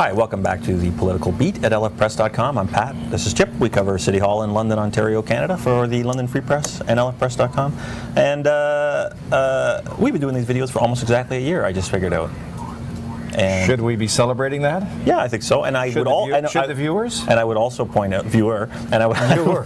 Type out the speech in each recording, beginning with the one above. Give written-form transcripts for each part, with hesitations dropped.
Hi, welcome back to the Political Beat at lfpress.com. I'm Pat. This is Chip. We cover City Hall in London, Ontario, Canada for the London Free Press and lfpress.com. And we've been doing these videos for almost exactly a year, I just figured out. And should we be celebrating that? Yeah, I think so. And I should would the viewers? And I would also point out and I would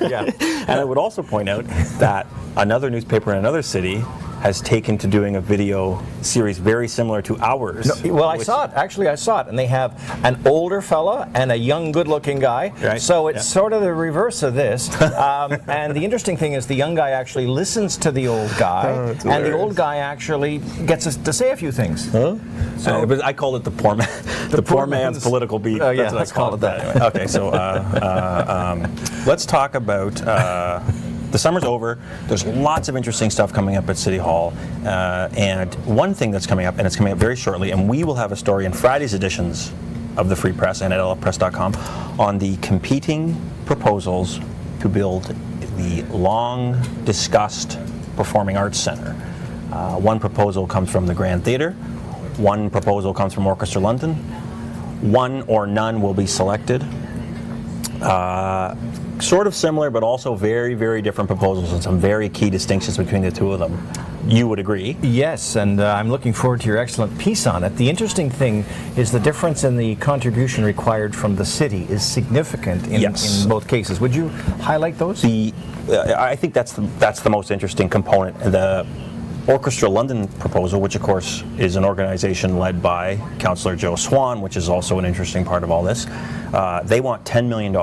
and I would also point out that another newspaper in another city has taken to doing a video series very similar to ours. No, well, I saw it. Actually, I saw it. And they have an older fella and a young, good-looking guy. Right. So it's sort of the reverse of this. And the interesting thing is the young guy actually listens to the old guy, and the old guy actually gets us to say a few things. Huh? So, but I call it the poor man, the poor man's political beat. Oh, yeah, let's call it that. Anyway. Okay, so let's talk about. The summer's over. There's lots of interesting stuff coming up at City Hall. And one thing that's coming up, and it's coming up very shortly, and we will have a story in Friday's editions of the Free Press and at lfpress.com on the competing proposals to build the long-discussed Performing Arts Centre. One proposal comes from the Grand Theatre. One proposal comes from Orchestra London. One or none will be selected. Sort of similar, but also very, very different proposals and some very key distinctions between the two of them. You would agree? Yes, and I'm looking forward to your excellent piece on it. The interesting thing is the difference in the contribution required from the city is significant in both cases. Would you highlight those? I think that's the most interesting component. The Orchestra London proposal, which of course is an organization led by Councillor Joe Swan, which is also an interesting part of all this. They want $10 million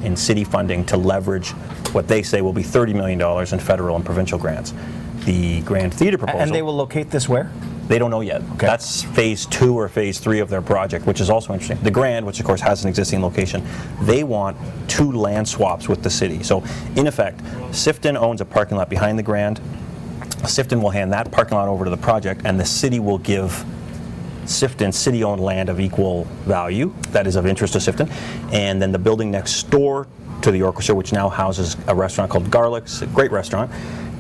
in city funding to leverage what they say will be $30 million in federal and provincial grants. The Grand Theatre proposal... And they will locate this where? They don't know yet. Okay. That's phase 2 or phase 3 of their project, which is also interesting. The Grand, which of course has an existing location, they want 2 land swaps with the city. So in effect, Sifton owns a parking lot behind the Grand. Sifton will hand that parking lot over to the project, and the city will give Sifton city-owned land of equal value, that is of interest to Sifton, and then the building next door to the orchestra, which now houses a restaurant called Garlic's, a great restaurant,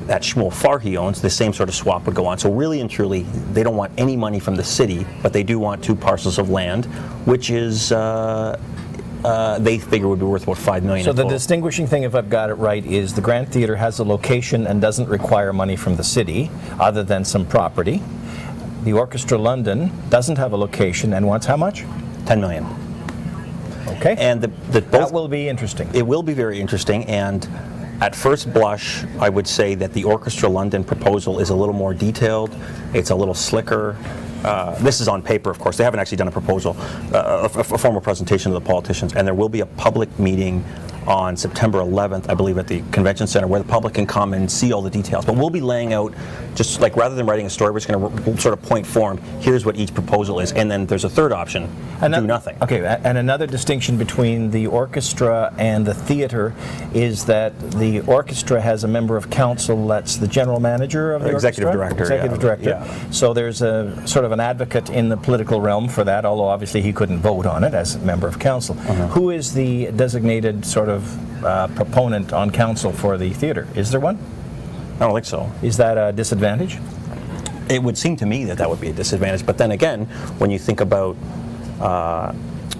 that Shmuel Farhi owns, the same sort of swap would go on. So really and truly, they don't want any money from the city, but they do want 2 parcels of land, which is they figure would be worth about $5 million. So the distinguishing thing, if I've got it right, is the Grand Theatre has a location and doesn't require money from the city, other than some property. The Orchestra London doesn't have a location and wants how much? $10 million. Okay. And that will be interesting. It will be very interesting, and at first blush, I would say that the Orchestra London proposal is a little more detailed. It's a little slicker. This is on paper, of course. They haven't actually done a proposal, a formal presentation to the politicians, and there will be a public meeting on September 11th, I believe, at the Convention Center, where the public can come and see all the details. But we'll be laying out, just like rather than writing a story, we're just going to sort of point form, here's what each proposal is, and then there's a third option, do nothing. Okay, and another distinction between the orchestra and the theatre is that the orchestra has a member of council that's the general manager of the executive orchestra? Executive director. Yeah. So there's a sort of an advocate in the political realm for that, although obviously he couldn't vote on it as a member of council. Who is the designated sort of proponent on council for the theatre? Is there one? I don't think so. Is that a disadvantage? It would seem to me that that would be a disadvantage, but then again, when you think about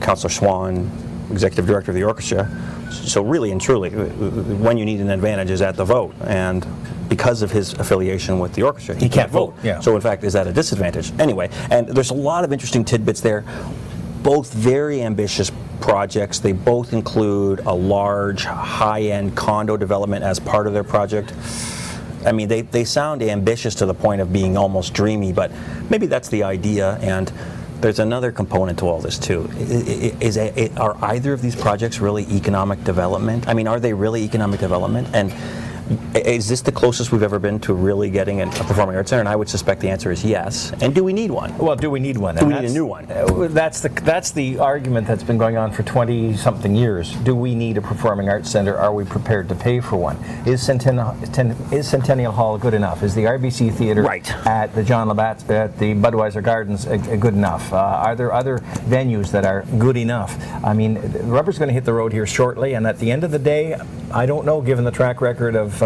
Councillor Swan, executive director of the orchestra, so really and truly, when you need an advantage is at the vote, and because of his affiliation with the orchestra, he can't vote. Yeah. So in fact, is that a disadvantage? Anyway, and there's a lot of interesting tidbits there, both very ambitious projects. They both include a large, high-end condo development as part of their project. I mean, they sound ambitious to the point of being almost dreamy, but maybe that's the idea. And there's another component to all this too. Are either of these projects really economic development? I mean, are they really economic development? And is this the closest we've ever been to really getting a performing arts center? And I would suspect the answer is yes. And do we need one? Well, do we need one? Do we need a new one? That's the argument that's been going on for 20-something years. Do we need a performing arts center? Are we prepared to pay for one? Is Centennial Hall good enough? Is the RBC Theatre at the John Labatt, at the Budweiser Gardens good enough? Are there other venues that are good enough? I mean, the rubber's going to hit the road here shortly, and at the end of the day, I don't know, given the track record of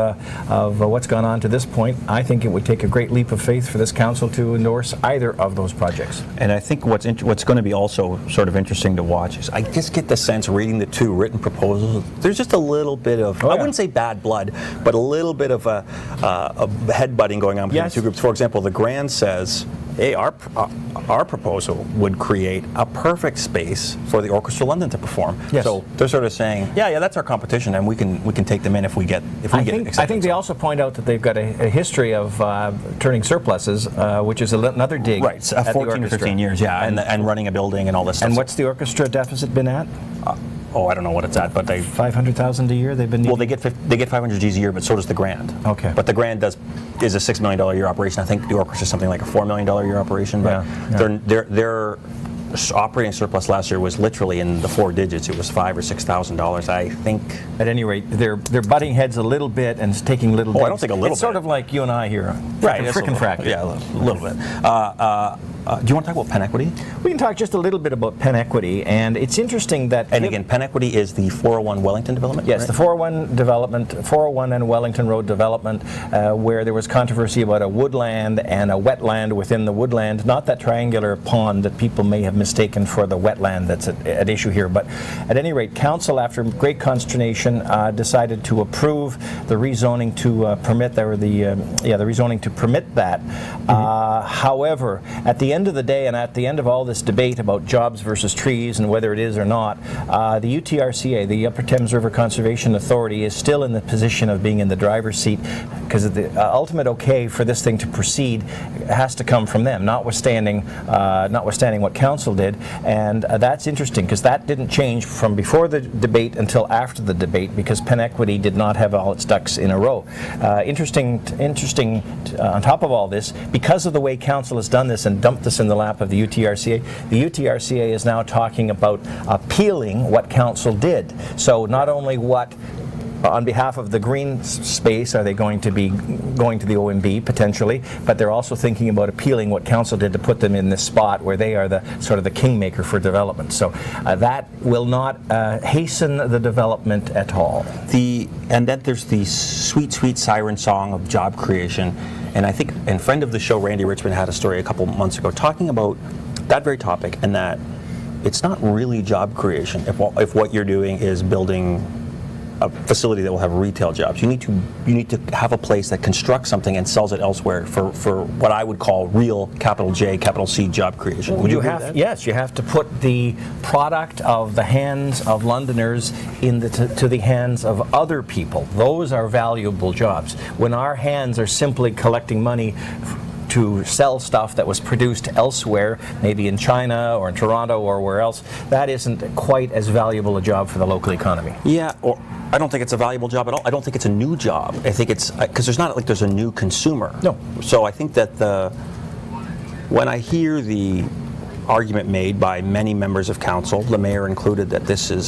what's gone on to this point. I think it would take a great leap of faith for this council to endorse either of those projects. And I think what's going to be also sort of interesting to watch is I just get the sense reading the two written proposals, there's just a little bit of, I wouldn't say bad blood, but a little bit of a headbutting going on between the two groups. For example, the Grand says, hey, our proposal would create a perfect space for the Orchestra London to perform. Yes. So they're sort of saying, yeah, that's our competition, and we can take them in if we get acceptance. I think they also point out that they've got a history of turning surpluses, which is another dig. Right, 14 or 15 years, yeah, and running a building and all this stuff. And what's the orchestra deficit been at? I don't know what it's at, but they 500,000 a year. They've been needing. Well, they get 500 Gs a year, but so does the Grand. Okay. But the Grand is a $6 million a year operation. I think the orchestra is something like a $4 million a year operation. But their operating surplus last year was literally in the 4 digits. It was $5,000 or $6,000, I think. At any rate, they're butting heads a little bit and taking little. I don't think a little. It's sort of like you and I here. Right. Frickin' frack. Yeah, a little bit. Do you want to talk about pen equity? We can talk just a little bit about pen equity, and it's interesting that. And again, pen equity is the 401 Wellington development. Yes, right? the 401 and Wellington Road development, where there was controversy about a woodland and a wetland within the woodland. Not that triangular pond that people may have mistaken for the wetland that's at issue here. But at any rate, council, after great consternation, decided to approve the rezoning to permit the rezoning to permit that. However, at the end of the day, and at the end of all this debate about jobs versus trees and whether it is or not, the UTRCA, the Upper Thames River Conservation Authority, is still in the position of being in the driver's seat, because the ultimate okay for this thing to proceed has to come from them, notwithstanding what council did. And that's interesting, because that didn't change from before the debate until after the debate, because pen equity did not have all its ducks in a row. Interesting on top of all this, because of the way council has done this and dumped this in the lap of the UTRCA is now talking about appealing what council did. So not only what, on behalf of the green space, are they going to be going to the OMB potentially, but they're also thinking about appealing what council did to put them in this spot where they are the sort of the kingmaker for development. So that will not hasten the development at all. And then there's the sweet, sweet siren song of job creation. And I think, and friend of the show, Randy Richmond, had a story a couple months ago talking about that very topic, and that it's not really job creation if what you're doing is building a facility that will have retail jobs. You need to have a place that constructs something and sells it elsewhere for what I would call real capital J, capital C job creation. Would you agree with that? Yes, you have to put the product of the hands of Londoners to the hands of other people. Those are valuable jobs. When our hands are simply collecting money to sell stuff that was produced elsewhere, maybe in China or in Toronto or where else, that isn't quite as valuable a job for the local economy. Yeah, or I don't think it's a valuable job at all. I don't think it's a new job. I think it's, because there's not like there's a new consumer. No. So I think that when I hear the argument made by many members of council, the mayor included, that this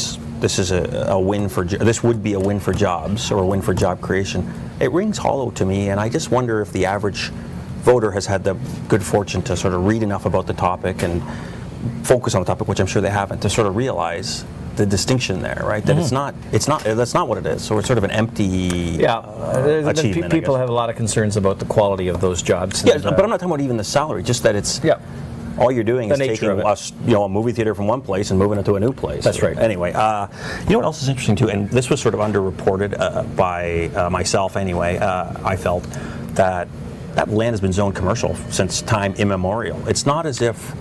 would be a win for jobs or a win for job creation, it rings hollow to me, and I just wonder if the average voter has had the good fortune to sort of read enough about the topic and focus on the topic, which I'm sure they haven't, to sort of realize the distinction there, right? That that's not what it is. So it's sort of an empty achievement. People have a lot of concerns about the quality of those jobs. Yeah, but I'm not talking about even the salary. Just that it's all you're doing is taking a movie theater from one place and moving it to a new place. That's right. Anyway, you know what else is interesting too, and this was sort of underreported by myself anyway. I felt that land has been zoned commercial since time immemorial. It's not as if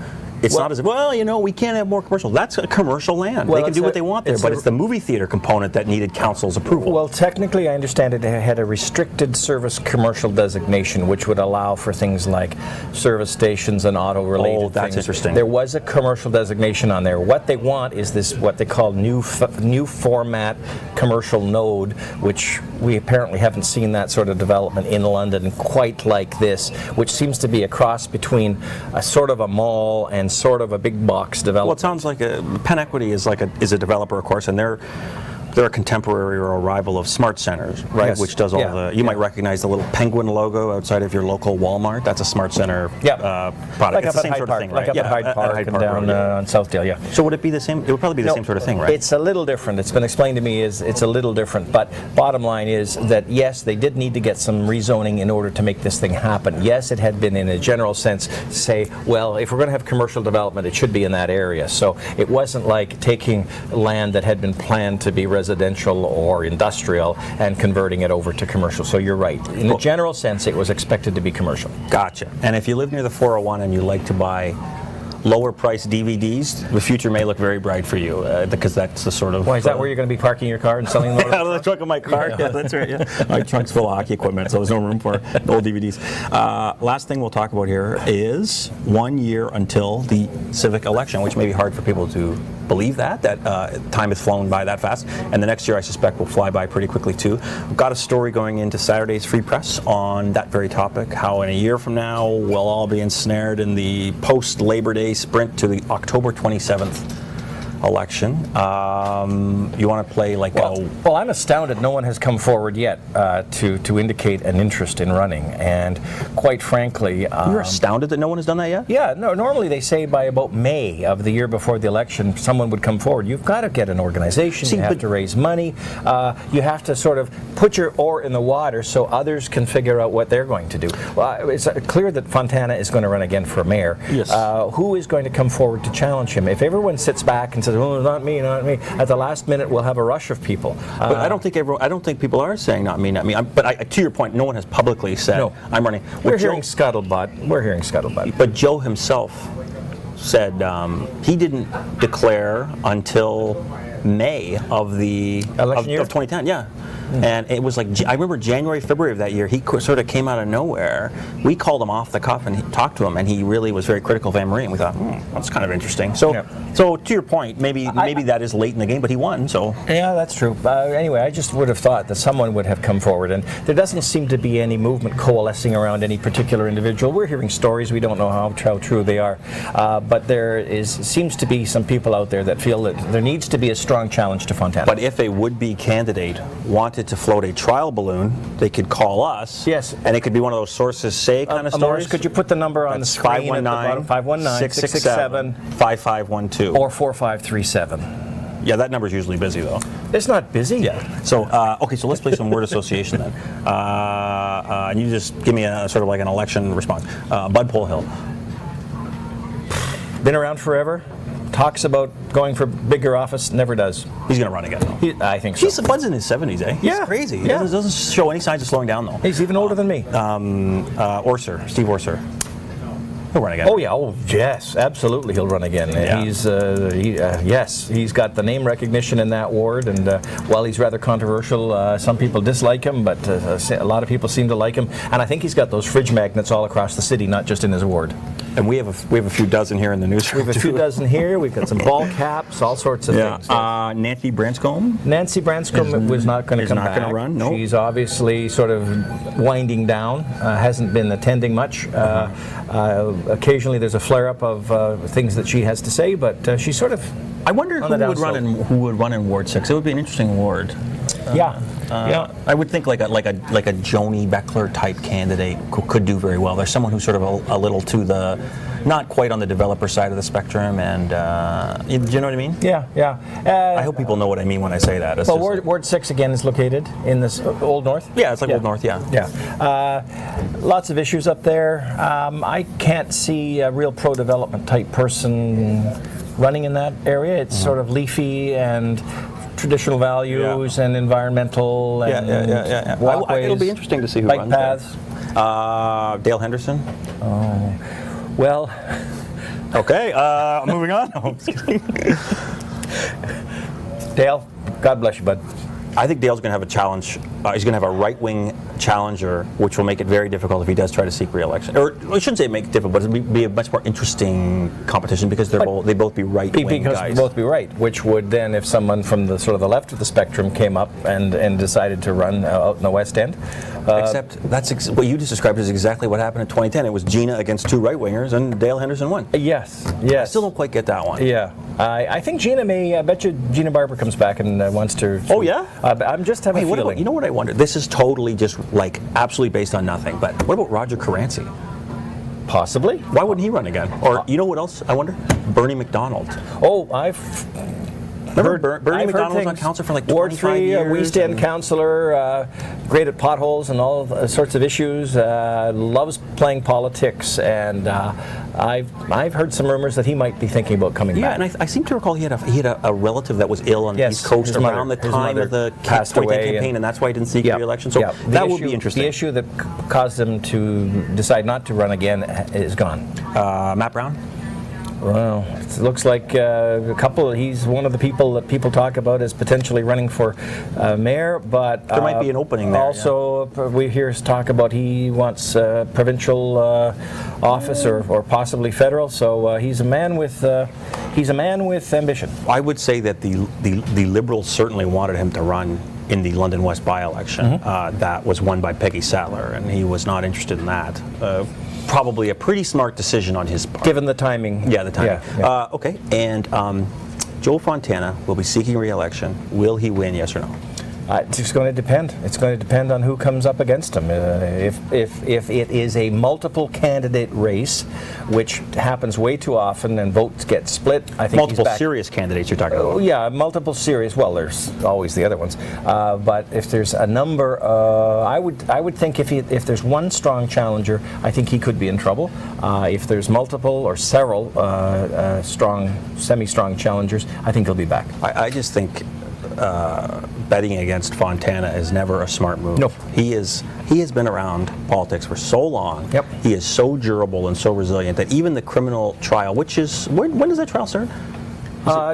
well, you know, we can't have more commercial. That's a commercial land. They can do what they want there, but it's the movie theater component that needed council's approval. Well, technically, I understand it had a restricted service commercial designation, which would allow for things like service stations and auto-related things. Oh, that's interesting. There was a commercial designation on there. What they want is this, what they call new format commercial node, which we apparently haven't seen that sort of development in London quite like this, which seems to be a cross between a sort of a mall and sort of a big box development. Well, it sounds like Pen Equity is a developer, of course, and they're a contemporary or a rival of Smart Centers, right? Yes. Which does all the, you might recognize the little penguin logo outside of your local Walmart. That's a Smart Center product. Like it's the same sort of thing, right? Like up at Hyde Park and down on Southdale, yeah. So would it be the same? It would probably be the same sort of thing, right? It's a little different. It's been explained to me it's a little different, but bottom line is that yes, they did need to get some rezoning in order to make this thing happen. Yes, it had been in a general sense say, well, if we're going to have commercial development, it should be in that area. So it wasn't like taking land that had been planned to be residential or industrial and converting it over to commercial. So you're right. In a general sense, it was expected to be commercial. Gotcha. And if you live near the 401 and you like to buy lower priced DVDs, the future may look very bright for you because that's the sort of... Why, is that where you're going to be parking your car and selling them? Out of the trunk of my car? Yeah, that's right. Yeah. My trunk's full of hockey equipment, so there's no room for old DVDs. Last thing we'll talk about here is 1 year until the civic election, which may be hard for people to believe that time has flown by that fast, and the next year I suspect will fly by pretty quickly too. We've got a story going into Saturday's Free Press on that very topic, how in a year from now we'll all be ensnared in the post-Labor Day sprint to the October 27th election. You want to play like well, I'm astounded no one has come forward yet to indicate an interest in running, and quite frankly... You're astounded that no one has done that yet? Yeah, no, normally they say by about May of the year before the election someone would come forward. You've got to get an organization, you have to raise money, you have to sort of put your oar in the water so others can figure out what they're going to do. Well, it's clear that Fontana is going to run again for mayor. Yes. Who is going to come forward to challenge him? If everyone sits back and says, "Oh, not me," at the last minute we'll have a rush of people. But I don't think people are saying not me, not me. But to your point, no one has publicly said I'm running. We're hearing scuttlebutt. We're hearing scuttlebutt. But Joe himself said he didn't declare until May of the election year? of 2010. Yeah. And it was like, I remember January, February of that year, he sort of came out of nowhere. We called him off the cuff and talked to him, and he really was very critical of Anne Marie, and we thought, that's kind of interesting. So, so to your point, maybe that is late in the game, but he won, so. Yeah, that's true. Anyway, I just would have thought that someone would have come forward, and there doesn't seem to be any movement coalescing around any particular individual. We're hearing stories, we don't know how true they are, but there seems to be some people out there that feel that there needs to be a strong challenge to Fontana. But if a would-be candidate wanted to float a trial balloon, they could call us. Yes. And it could be one of those sources say kind of stories. Morris, could you put the number on the screen at the bottom? 519-667-5512. Or 4537. Yeah, that number's usually busy though. It's not busy. Yeah. So, okay, so let's play some word association then. And you just give me a sort of like an election response. Bud Polhill. Been around forever. Talks about going for bigger office, never does. He's going to run again, though. I think so. Bud's in his 70s, eh? Yeah. He's crazy. He Yeah. doesn't show any signs of slowing down, though. He's even older than me. Steve Orser. He'll run again. Oh yeah, yes, absolutely, he'll run again. Yeah. Yes, he's got the name recognition in that ward, and while he's rather controversial, some people dislike him, but a lot of people seem to like him. And I think he's got those fridge magnets all across the city, not just in his ward. And we have a few dozen here in the newsroom. We have a few dozen here. We've got some ball caps, all sorts of things. Nancy Branscombe. Nancy Branscombe was not going to come back. Is not going to run. No. She's obviously sort of winding down. Hasn't been attending much. Occasionally, there's a flare-up of things that she has to say, but she's sort of. I wonder who would run in Ward 6. It would be an interesting ward. Yeah. I would think like a Joni Beckler type candidate could do very well. There's someone who's sort of a little to the, not quite on the developer side of the spectrum, and do you know what I mean? Yeah. I hope people know what I mean when I say that. Well, Ward 6 again is located in this Old North. Yeah, it's like Old North. Yeah. Lots of issues up there. I can't see a real pro-development type person running in that area. It's sort of leafy and traditional values and environmental and walkways. It'll be interesting to see who runs paths. There. Dale Henderson. Oh, well. Okay, moving on. No, I'm just kidding. Dale, God bless you, bud. I think Dale's going to have a challenge. He's going to have a right-wing challenger, which will make it very difficult if he does try to seek re-election. Or I shouldn't say make it difficult, but it'll be a much more interesting competition because they both be right-wing guys. Because both be right, which would then, if someone from the sort of the left of the spectrum came up and decided to run out in the West End. Except what you just described is exactly what happened in 2010. It was Gina against two right-wingers, and Dale Henderson won. Yes. I still don't quite get that one. Yeah. I think Gina I bet you Gina Barber comes back and wants to. Oh, yeah? I'm just having a feeling. You know what I wonder? This is totally just like absolutely based on nothing, but what about Roger Caranci? Possibly. Why wouldn't he run again? Or you know what else I wonder? Bernie McDonald. Oh, Remember Bernie McDonald was on council for like 25 years. Ward 3, West End councillor, great at potholes and all sorts of issues, loves playing politics, and I've heard some rumors that he might be thinking about coming back. Yeah, and I seem to recall he had a relative that was ill on the East Coast around the time of the 2010 campaign, and that's why he didn't seek re-election. So that would be interesting. The issue that caused him to decide not to run again is gone. Matt Brown? Well, it looks like he's one of the people that people talk about as potentially running for mayor, but there might be an opening there. Also, we hear talk about he wants provincial office or possibly federal. So he's a man with ambition. I would say that the Liberals certainly wanted him to run in the London West by-election. That was won by Peggy Sattler, and he was not interested in that. Probably a pretty smart decision on his part. Given the timing. Yeah, the timing. Yeah. Okay, and Joe Fontana will be seeking re-election. Will he win, yes or no? It's going to depend. It's going to depend on who comes up against him. If it is a multiple candidate race, which happens way too often, and votes get split, I think multiple serious candidates you're talking about. Yeah, multiple serious. Well, there's always the other ones, but if there's a number, I would think if there's one strong challenger, I think he could be in trouble. If there's multiple or several semi-strong challengers, I think he'll be back. I just think. Betting against Fontana is never a smart move. No. He has been around politics for so long. Yep. He is so durable and so resilient that even the criminal trial, which is when does that trial start?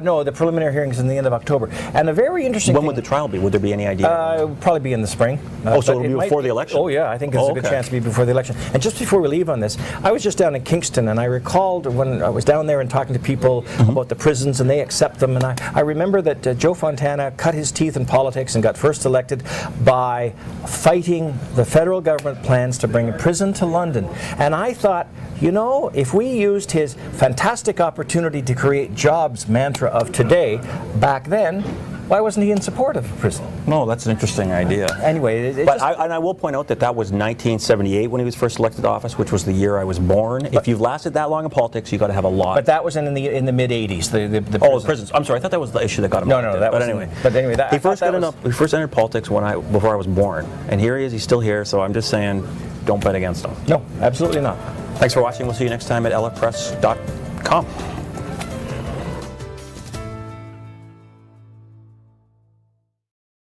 No, the preliminary hearing is in the end of October. And a very interesting When would the trial be? Would there be any idea? It would probably be in the spring. So it'll be before the election? Oh, yeah, I think there's a good chance to be before the election. And just before we leave on this, I was just down in Kingston, and I recalled when I was down there and talking to people about the prisons, and they accept them, and I remember that Joe Fontana cut his teeth in politics and got first elected by fighting the federal government plans to bring a prison to London. And I thought, you know, if we used his fantastic opportunity to create jobs mantra of today back then, why wasn't he in support of prison? No, that's an interesting idea. Anyway, I will point out that was 1978 when he was first elected to office, which was the year I was born. If you've lasted that long in politics, you got to have a lot. But that was in the mid '80s. The prisons. I'm sorry, I thought that was the issue that got him. No, that was. But anyway, he first entered politics before I was born, and here he is. He's still here. So I'm just saying, don't bet against him. No, absolutely not. Thanks for watching. We'll see you next time at lfpress.com.